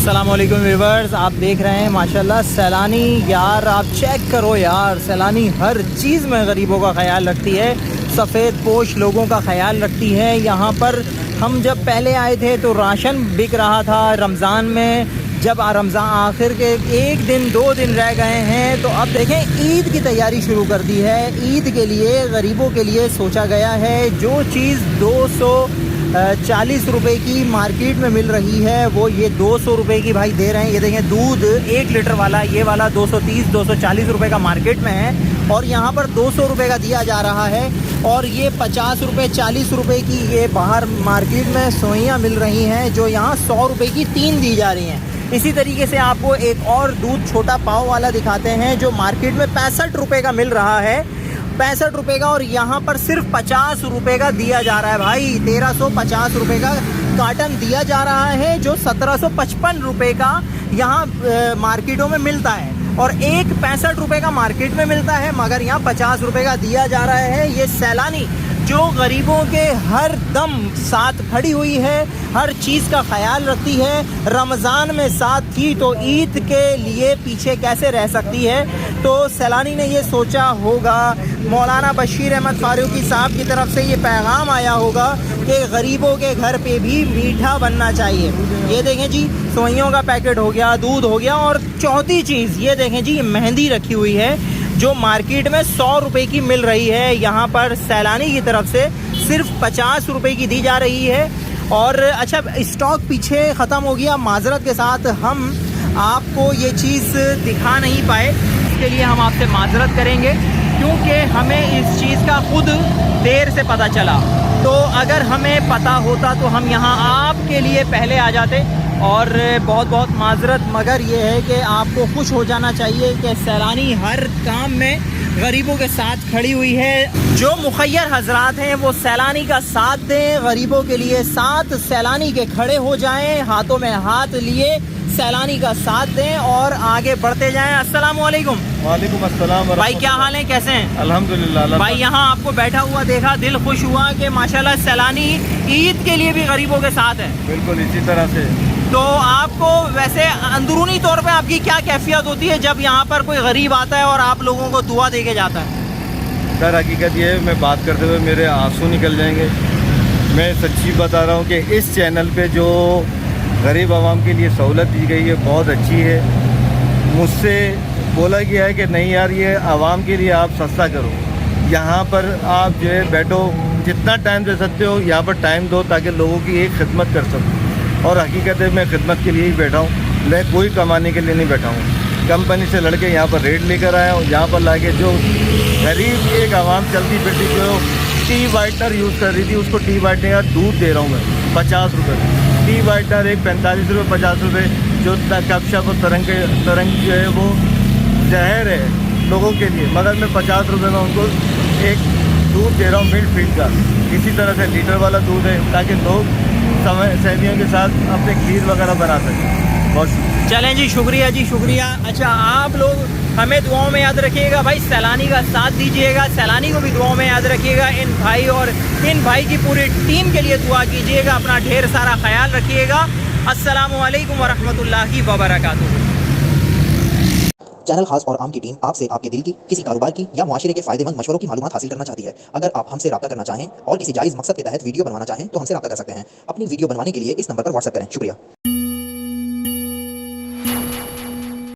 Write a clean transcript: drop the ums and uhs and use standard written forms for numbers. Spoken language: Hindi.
अस्सलाम वालेकुम व्यूवर्स, आप देख रहे हैं माशाल्लाह सैलानी। यार आप चेक करो यार, सैलानी हर चीज़ में गरीबों का ख्याल रखती है, सफ़ेद पोश लोगों का ख्याल रखती है। यहाँ पर हम जब पहले आए थे तो राशन बिक रहा था रमज़ान में। जब रमज़ान आखिर के एक दिन 2 दिन रह गए हैं तो अब देखें ईद की तैयारी शुरू कर दी है। ईद के लिए गरीबों के लिए सोचा गया है। जो चीज़ 240 रुपए की मार्केट में मिल रही है वो ये 200 रुपए की भाई दे रहे हैं। ये देखें दूध 1 लीटर वाला, ये वाला 230-240 रुपए का मार्केट में है और यहाँ पर 200 रुपए का दिया जा रहा है। और ये 50 रुपए 40 रुपए की ये बाहर मार्केट में सोइयाँ मिल रही हैं, जो यहाँ 100 रुपए की 3 दी जा रही हैं। इसी तरीके से आपको एक और दूध छोटा पाव वाला दिखाते हैं जो मार्केट में 65 रुपए का मिल रहा है, 65 रुपए का, और यहाँ पर सिर्फ 50 रुपए का दिया जा रहा है भाई। 1350 रुपए का कार्टन दिया जा रहा है, जो 1755 रुपए का यहाँ मार्केटों में मिलता है। और एक 65 रुपए का मार्केट में मिलता है, मगर यहाँ 50 रुपए का दिया जा रहा है। ये सैलानी जो गरीबों के हर दम साथ खड़ी हुई है, हर चीज़ का ख्याल रखती है। रमज़ान में साथ थी तो ईद के लिए पीछे कैसे रह सकती है। तो सैलानी ने ये सोचा होगा, मौलाना बशीर अहमद फारूकी साहब की तरफ से ये पैगाम आया होगा कि गरीबों के घर पे भी मीठा बनना चाहिए। ये देखें जी, सोइयों का पैकेट हो गया, दूध हो गया, और चौथी चीज़ ये देखें जी, मेहंदी रखी हुई है जो मार्केट में 100 रुपए की मिल रही है, यहाँ पर सैलानी की तरफ से सिर्फ 50 रुपए की दी जा रही है। और अच्छा, स्टॉक पीछे ख़त्म हो गया, माजरत के साथ हम आपको ये चीज़ दिखा नहीं पाए, इसके लिए हम आपसे माजरत करेंगे क्योंकि हमें इस चीज़ का खुद देर से पता चला। तो अगर हमें पता होता तो हम यहाँ आपके लिए पहले आ जाते। और बहुत बहुत माजरत, मगर ये है कि आपको खुश हो जाना चाहिए कि सैलानी हर काम में गरीबों के साथ खड़ी हुई है। जो मुखय्यर हजरात हैं वो सैलानी का साथ दें, गरीबों के लिए साथ सैलानी के खड़े हो जाएं, हाथों में हाथ लिए सैलानी का साथ दें और आगे बढ़ते जाएं। अस्सलाम वालेकुम। वालेकुम अस्सलाम भाई, क्या हाल है, कैसे हैं? अल्हम्दुलिल्लाह। भाई यहाँ आपको बैठा हुआ देखा, दिल खुश हुआ कि माशाल्लाह सैलानी ईद के लिए भी गरीबों के साथ है। बिल्कुल इसी तरह से। तो आपको वैसे अंदरूनी तौर पे आपकी क्या कैफियत होती है जब यहाँ पर कोई गरीब आता है और आप लोगों को दुआ दे के जाता है? सर हकीकत ये है, मैं बात करते हुए मेरे आंसू निकल जाएंगे। मैं सच्ची बता रहा हूँ कि इस चैनल पे जो गरीब आवाम के लिए सहूलत दी गई है बहुत अच्छी है। मुझसे बोला गया है कि नहीं यार, ये आवाम के लिए आप सस्ता करो, यहाँ पर आप जो है बैठो, जितना टाइम दे सकते हो यहाँ पर टाइम दो ताकि लोगों की एक खिदमत कर सको। और हकीकत है मैं खिदमत के लिए ही बैठा हूँ, मैं कोई कमाने के लिए नहीं बैठा हूँ। कंपनी से लड़के यहाँ पर रेट लेकर आया हूँ, यहाँ पर लाके जो गरीब एक आवाम चलती फिरती जो टी वाइटनर यूज़ कर रही थी उसको टी वाइटनर या दूध दे रहा हूँ मैं 50 रुपये। टी वाइटनर एक 45 रुपये 50 रुपये। जो कपशप और तरंग जो है वो जहर है लोगों के लिए, मगर मैं 50 रुपये में उनको एक दूध दे रहा हूँ मिल्क फीड का। इसी तरह से लीटर वाला दूध है ताकि लोग समय सहेलियों के साथ अपने खीर वगैरह बना सकें। बहुत चलें जी, शुक्रिया जी, शुक्रिया। अच्छा, आप लोग हमें दुआओं में याद रखिएगा भाई, सैलानी का साथ दीजिएगा, सैलानी को भी दुआओं में याद रखिएगा। इन भाई और इन भाई की पूरी टीम के लिए दुआ कीजिएगा, अपना ढेर सारा ख्याल रखिएगा। अस्सलामु अलैकुम वरहमतुल्लाहि वबरकातुहू। चैनल खास और आम की टीम आपसे आपके दिल की, किसी कारोबार की या मुआशरे के फायदेमंद मशवरों की मालूमात हासिल करना चाहती है। अगर आप हमसे रब्ता करना चाहें और किसी जायज़ मकसद के तहत वीडियो बनवाना चाहें तो हमसे रब्ता कर सकते हैं। अपनी वीडियो बनवाने के लिए इस नंबर पर व्हाट्सएप करें। शुक्रिया।